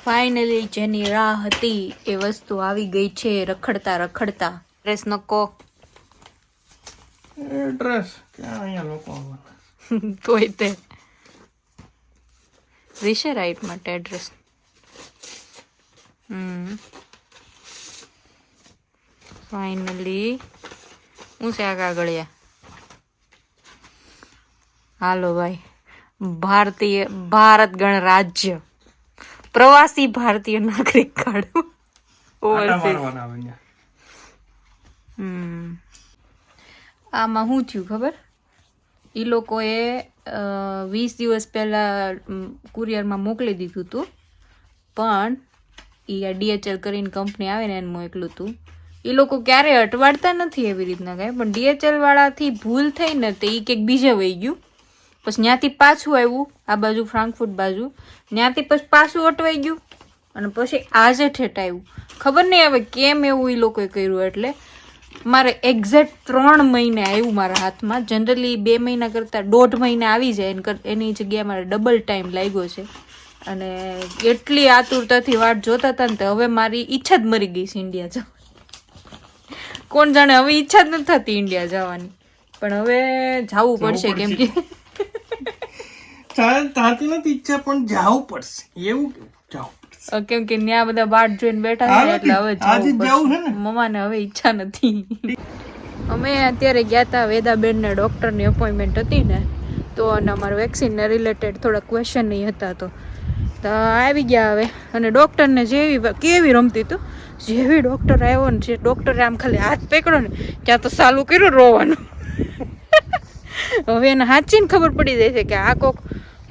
Finally જેની રાહ હતી એ વસ્તુ આવી ગઈ છે રખડતા રખડતા. ડ્રેસ નકો એડ્રેસ ક્યાં અહીંયા લોકો આવવાના તોય તે વિશે રાઈટ માટે એડ્રેસ. ફાઇનલી હું છે આ કાગળિયા. હાલો ભાઈ, ભારત ગણરાજ્ય પ્રવાસી ભારતીય નાગરિક કાર્ડ મારવાના આવે અહીંયા. આમાં શું થયું ખબર? એ લોકોએ 20 દિવસ પહેલા કુરિયરમાં મોકલી દીધું હતું, પણ એ DHL કરીને કંપની આવે ને એને મોકલું હતું. એ લોકો ક્યારેય અટવાડતા નથી એવી રીતના કાંઈ, પણ DHL વાળાથી ભૂલ થઈ ને તો એ કંઈક બીજે વહી ગયું. પછી ત્યાંથી પાછું આવ્યું આ બાજુ ફ્રાન્કફુટ બાજુ, ત્યાંથી પછી પાછું અટવાઈ ગયું અને પછી આજે ઠેઠ આવ્યું. ખબર નહીં હવે કેમ એવું એ લોકોએ કર્યું. એટલે મારે એક્ઝેક્ટ 3 મહિને આવ્યું મારા હાથમાં. જનરલી 2 મહિના કરતાં 1.5 મહિને આવી જાય, એની જગ્યાએ મારે ડબલ ટાઈમ લાગ્યો છે. અને એટલી આતુરતાથી વાટ જોતા હતા ને હવે મારી ઈચ્છા જ મરી ગઈ છે ઇન્ડિયા જવાની. કોણ જાણે હવે ઈચ્છા જ નથી થતી ઇન્ડિયા જવાની, પણ હવે જવું પડશે કેમ કે તાતી નથી ઈચ્છા પણ જવું પડશે. એવું જવું પડશે કેમ કે ત્યાં બધા વાટ જોઈને બેઠા છે એટલે હવે જવું પડશે. મમ્માને હવે ઈચ્છા નથી. અમે અત્યારે ગયા હતા વેદાબેનને ડૉક્ટરની અપોઇન્ટમેન્ટ હતી ને, તો અને અમારા વેક્સિનને રિલેટેડ થોડા ક્વેશ્ચન નહીં હતા, તો આવી ગયા હવે. અને ડૉક્ટરને કેવી રમતી હતું, જેવી ડૉક્ટર આવ્યો ને, જે ડૉક્ટરે આમ ખાલી હાથ પકડ્યો ને ત્યાં તો ચાલુ કર્યું રોવાનું. હવે એને સાચીને ખબર પડી જાય છે કે આ કોક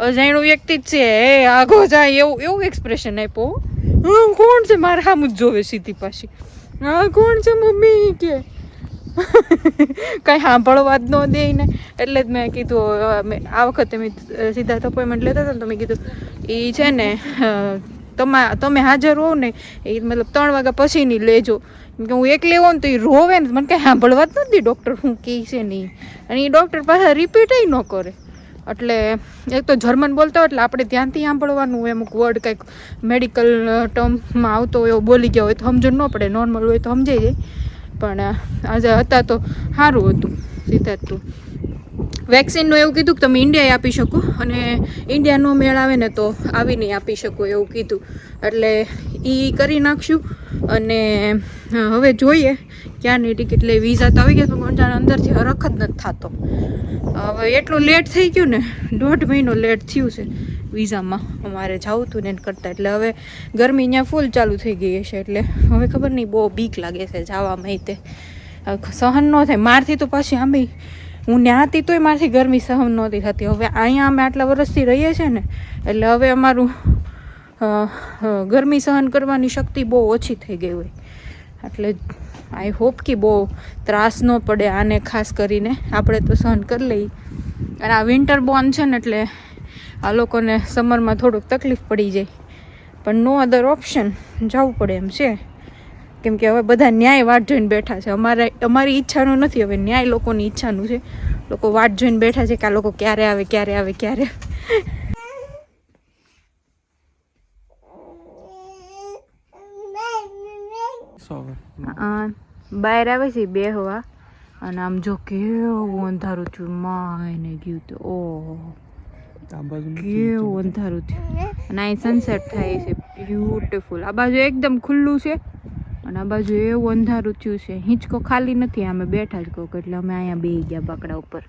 અજાણ્યું વ્યક્તિ જ છે, એ આગો જાય એવું એક્સપ્રેશન આપ્યો. કોણ છે મારે સામું જ જોવે સીધી પાછી. હા કોણ છે મમ્મી કે કાંઈ સાંભળવા જ ન દે ને. એટલે જ મેં કીધું આ વખતે મેં સીધા અપોઇન્ટમેન્ટ લેતા હતા ને, તો મેં કીધું એ છે ને તમે હાજર હોવ ને એ મતલબ 3 વાગ્યા પછીની લેજો. કે હું એકલી હોઉં ને તો એ રોવે ને, મને કાંઈ સાંભળવા જ નથી ડૉક્ટર શું કહે છે નહીં. અને એ ડૉક્ટર પાછા રિપીટ ન કરે. એટલે એક તો જર્મન બોલતા હોય એટલે આપણે ધ્યાનથી સાંભળવાનું હોય. અમુક વર્ડ કંઈક મેડિકલ ટર્મમાં આવતો હોય એવો બોલી ગયા હોય તો સમજણ ન પડે, નોર્મલ હોય તો સમજાઈ જાય. પણ આજે હતા તો સારું હતું. સીધા વેક્સિનનું એવું કીધું કે તમે ઇન્ડિયાએ આપી શકો, અને ઇન્ડિયાનો મેળ આવે ને તો આવી નહીં આપી શકો એવું કીધું. એટલે એ કરી નાખશું. અને હવે જોઈએ ક્યાંની ટિકિટ લઈ. વિઝા તો આવી ગયા પણ અંદરથી હરખ જ નથી થતો. હવે એટલું લેટ થઈ ગયું ને, 1.5 મહિનો લેટ થયું છે વિઝામાં અમારે જવું હતું ને એને કરતાં. એટલે હવે ગરમી અહીંયા ફૂલ ચાલુ થઈ ગઈ હશે, એટલે હવે ખબર નહીં બહુ બીક લાગે છે જવામાં. તે સહન ન થાય મારથી. તો પાછી આંબી હું ત્યાં હતી તોય મારથી ગરમી સહન નહોતી થતી. હવે અહીંયા અમે આટલા વર્ષથી રહીએ છીએ ને, એટલે હવે અમારું ગરમી સહન કરવાની શક્તિ બહુ ઓછી થઈ ગઈ હોય. એટલે આઈ હોપ કે બહુ ત્રાસ ન પડે આને, ખાસ કરીને આપણે તો સહન કરી લઈએ. અને આ વિન્ટર બોર્ન છે ને એટલે આ લોકોને સમરમાં થોડુંક તકલીફ પડી જાય, પણ નો અધર ઓપ્શન જવું પડે એમ છે. કેમ કે હવે બધા ન્યાય વાટ જોઈને બેઠા છે. અમારી ઈચ્છાનું નથી, હવે ન્યાય લોકોની ઈચ્છાનું છે. લોકો વાટ જોઈને બેઠા છે કે આ લોકો ક્યારે આવે ક્યારે આવે ક્યારે આવે. બહાર આવે છે બેહવા, અને આમ જો કેવું અંધારું થયું. માયને ગયું તો ઓહો કેવું અંધારું થયું. અને અહીં સનસેટ થાય છે બ્યુટીફુલ. આ બાજુ એકદમ ખુલ્લું છે અને આ બાજુ એવું અંધારું થયું છે. હિંચકો ખાલી નથી, અમે બેઠા જ કોક, એટલે અમે અહીંયા બેસી ગયા બાકડા ઉપર.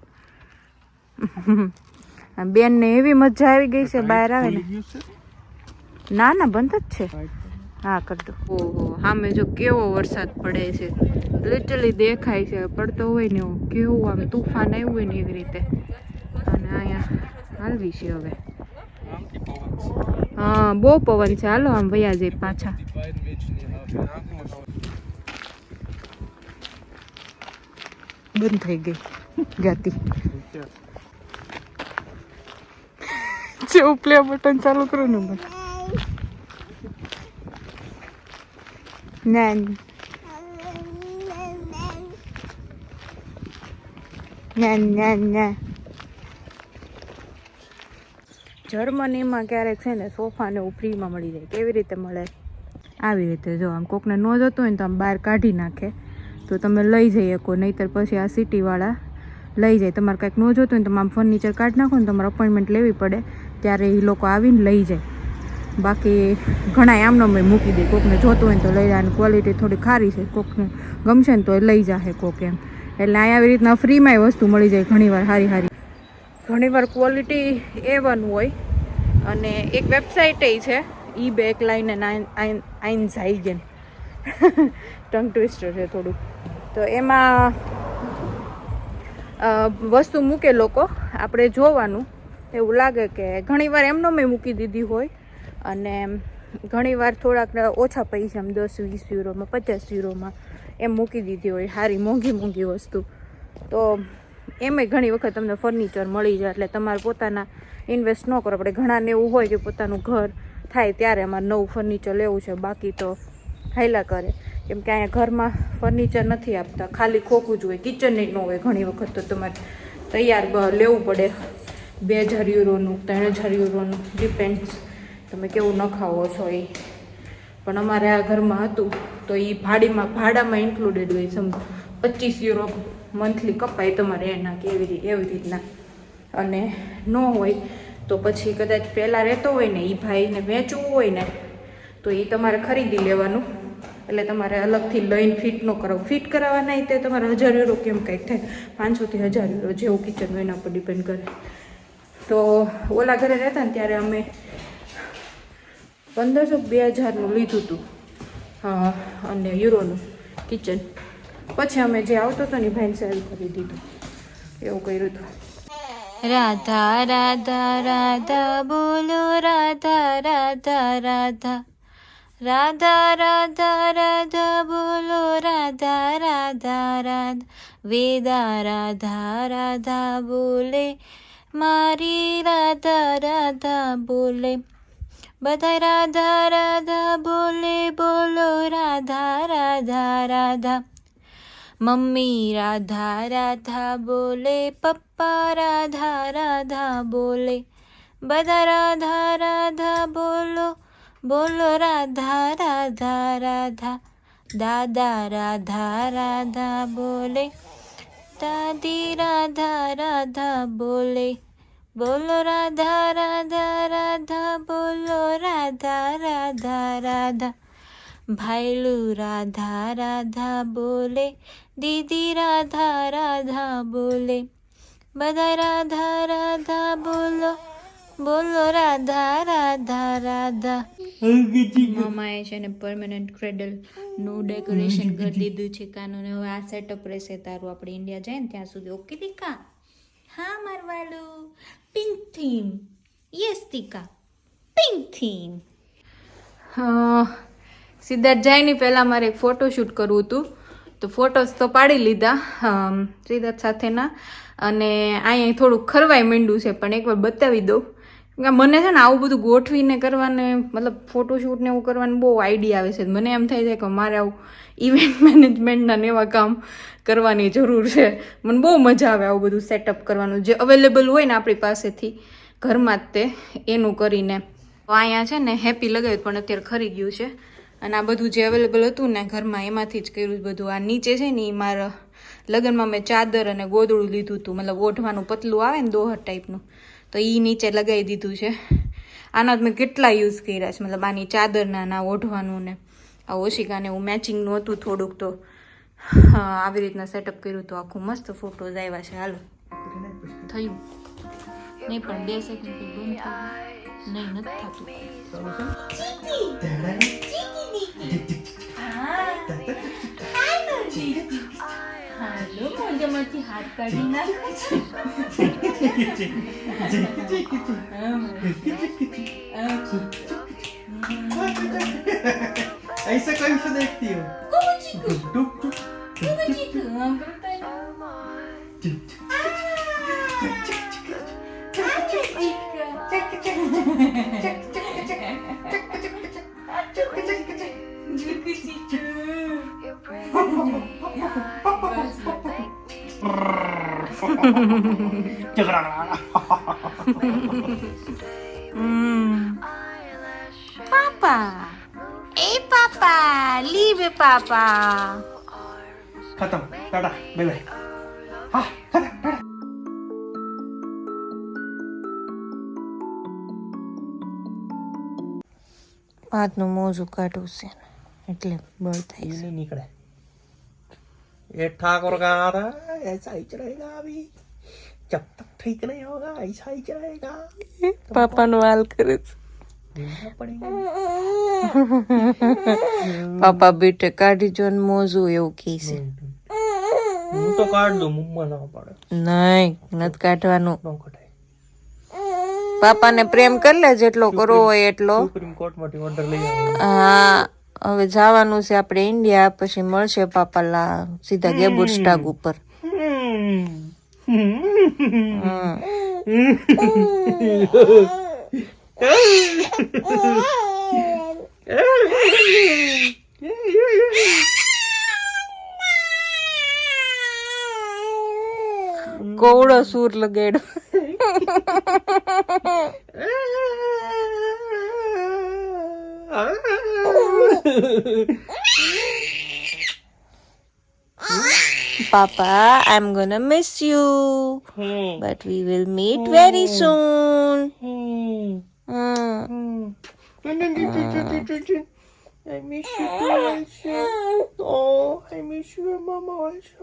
બેનને એવી મજા આવી ગઈ છે બહાર આવે ને. ના ના બંધ જ છે. હા કરતો. ઓહો સામે જો કેવો વરસાદ પડે છે, લિટરલી દેખાય છે. પડતો હોય ને એવું કેવું આમ તુફાન આવ્યું હોય ને એવી રીતે. અને અહીંયા હાલવી છે હવે. હા બહુ પવન છે. હાલો આમ વયા જાય પાછા. બંધ થઈ ગઈ ગાતી. જેવું પ્લે બટન ચાલુ કરો ને બસ. ના ના ના ના. જર્મનીમાં ક્યારેક છે ને સોફા ને એવું ફ્રીમાં મળી જાય. કેવી રીતે મળે? આવી રીતે જો આમ કોકને ન જતું હોય ને તો આમ બહાર કાઢી નાખે તો તમે લઈ જઈ શકો, નહીંતર પછી આ સિટીવાળા લઈ જાય. તમારે કાંઈક ન જોતું હોય ને તમે આમ ફર્નિચર કાઢી નાખો ને તમારે અપોઇન્ટમેન્ટ લેવી પડે ત્યારે એ લોકો આવીને લઈ જાય. બાકી ઘણા આમનો મેં મૂકી દે, કોકને જોતું હોય ને તો લઈ જાય. અને ક્વોલિટી થોડી ખારી છે, કોકને ગમશે ને તો એ લઈ જાય કોક એમ. એટલે અહીંયા આવી રીતના ફ્રીમાંય વસ્તુ મળી જાય ઘણીવાર સારી સારી. ઘણીવાર ક્વોલિટી A1 હોય. અને એક વેબસાઇટ છે eBay લાઈને Einzeigen ટંગ ટ્વિસ્ટર છે થોડું. તો એમાં વસ્તુ મૂકે લોકો, આપણે જોવાનું. એવું લાગે કે ઘણીવાર એમનો મેં મૂકી દીધી હોય અને ઘણીવાર થોડાક ઓછા પૈસા, 10-20 યુરોમાં 50 યુરોમાં એમ મૂકી દીધી હોય સારી મોંઘી વસ્તુ. તો એમાંય ઘણી વખત તમને ફર્નિચર મળી જાય. એટલે તમારે પોતાના ઇન્વેસ્ટ ન કરો. આપણે ઘણાને એવું હોય કે પોતાનું ઘર થાય ત્યારે અમારે નવું ફર્નિચર લેવું છે, બાકી તો હાયલા કરે. કેમ કે અહીંયા ઘરમાં ફર્નિચર નથી આપતા, ખાલી ખોખું જ હોય, કિચન ન હોય. ઘણી વખત તો તમારે તૈયાર લેવું પડે 2000 યુરોનું, 3000 યુરોનું, ડિપેન્ડ્સ તમે કેવું નખાવો છો એ. પણ અમારે આ ઘરમાં હતું તો એ ભાડામાં ઇન્ક્લુડેડ હોય. 25 યુરો મંથલી કપાય તમારે એના કે એવી રીતના. અને ન હોય તો પછી કદાચ પહેલાં રહેતો હોય ને એ ભાઈને વેચવું હોય ને તો એ તમારે ખરીદી લેવાનું. એટલે તમારે અલગથી લઈને ફિટ ન કરાવું. ફિટ કરાવવાના તે તમારે 1000 યુરો કેમ કંઈક થાય, 500 થી 1000 યુરો જેવું કિચન હોય એના પર ડિપેન્ડ કરે. તો ઓલા ઘરે રહેતા ને ત્યારે અમે 1500-2000નું લીધું હતું અને યુરોનું કિચન. પછી અમે જે આવતો હતો ને ભાઈને સેલ કરી દીધું, એવું કર્યું હતું. રાધા રાધા રાધા બોલો રાધા રાધા રાધા રાધા રાધા રાધા બોલો રાધા રાધા રાધા વેદા રાધા રાધા બોલે મારી રાધા રાધા બોલે બધા રાધા રાધા બોલે બોલો રાધા રાધા રાધા મમ્મી રાધા રાધા બોલે પપ્પા રાધા રાધા બોલે બધા રાધા રાધા બોલો બોલો રાધા રાધા રાધા દાદા રાધા રાધા બોલે દાદી રાધા રાધા બોલે બોલો રાધા રાધા રાધા બોલો રાધા રાધા રાધા ભાઈલું રાધા રાધા બોલે દીદી રાધા રાધા બોલે બધા રાધા રાધા બોલો બોલો રાધા રાધા રાધા. મામાએ છે ને પરમેનન્ટ ક્રેડલનું ડેકોરેશન કરી દીધું છે કાનું ને હવે આ સેટઅપ રહેશે તારું આપણે ઇન્ડિયા જાય ને ત્યાં સુધી. ઓકે દીકા? હા મારવાલું. Pink theme. યસ દીકા, પિંક થીમ. સિદ્ધાર્થ જાય ને પહેલાં મારે એક ફોટોશૂટ કરવું હતું તો ફોટોસ તો પાડી લીધા સિદ્ધાર્થ સાથેના. અને અહીંયા થોડુંક ખરવાઈ માંડ્યું છે પણ એકવાર બતાવી દઉં. મને છે ને આવું બધું ગોઠવીને કરવાને મતલબ ફોટોશૂટ ને એવું કરવાનું બહુ આઈડિયા આવે છે. મને એમ થાય છે કે મારે આવું ઇવેન્ટ મેનેજમેન્ટના ને એવા કામ કરવાની જરૂર છે. મને બહુ મજા આવે આવું બધું સેટઅપ કરવાનું, જે અવેલેબલ હોય ને આપણી પાસેથી ઘરમાં જ તે એનું કરીને. અહીંયા છે ને હેપી લગાવ્યું પણ અત્યારે ખરી ગયું છે. અને આ બધું જે અવેલેબલ હતું ને ઘરમાં એમાંથી જ કર્યું બધું. આ નીચે છે ને એ મારા લગ્નમાં મેં ચાદર અને ગોદડું લીધું હતું, મતલબ ઓઢવાનું પતલું આવે ને દોહર ટાઈપનું, તો એ નીચે લગાવી દીધું છે. આના મેં કેટલા યુઝ કર્યા છે, મતલબ આની ચાદરના ના ઓઢવાનું ને આ ઓશિકાને એવું મેચિંગનું હતું થોડુંક. તો આવી રીતના સેટઅપ કર્યું હતું આખું. મસ્ત ફોટોઝ આવ્યા છે. હાલો થયું નહીં પણ 2 સેકન્ડ બંધ થયું નહીં, નથી થતું. હાલો મોજામાંથી હાથ કાઢી નાખે ऐसा कैसे देखती हो? Papa. Hey, Papa. Leave it, Papa. ખતમ ટાટા બાય બાય હા ખતમ ટાટા હાથનું મોજું કાઢવું છે એટલે બળ થાય ये नहीं निकले ये ठाकुर कहा था ऐसा ही चलेगा अभी जब तक ठीक नहीं होगा ऐसा ही चलेगा પાપાનો હાલ કરે છે देखना पड़ेगा પાપા બેટે કાઢી જો ને મોજું એવું કહે છે હું તો કાઢ દઉં મમ્મા ના પડે નહીં નથી કાઢવાનું નો કઢાય પાપાને પ્રેમ કરી લે જેટલો કરવો હોય એટલો સુપ્રીમ કોર્ટ માંથી ઓર્ડર લઈ આવો હા હવે જવાનું છે આપણે ઇન્ડિયા પછી મળશે પાપા સીધા ગેબુડ સ્ટાગ ઉપર કોવડો સૂર લગાડ્યો Papa, I'm gonna miss you, but we will meet very soon. I miss you too, also. Oh, I miss you, Mama, also.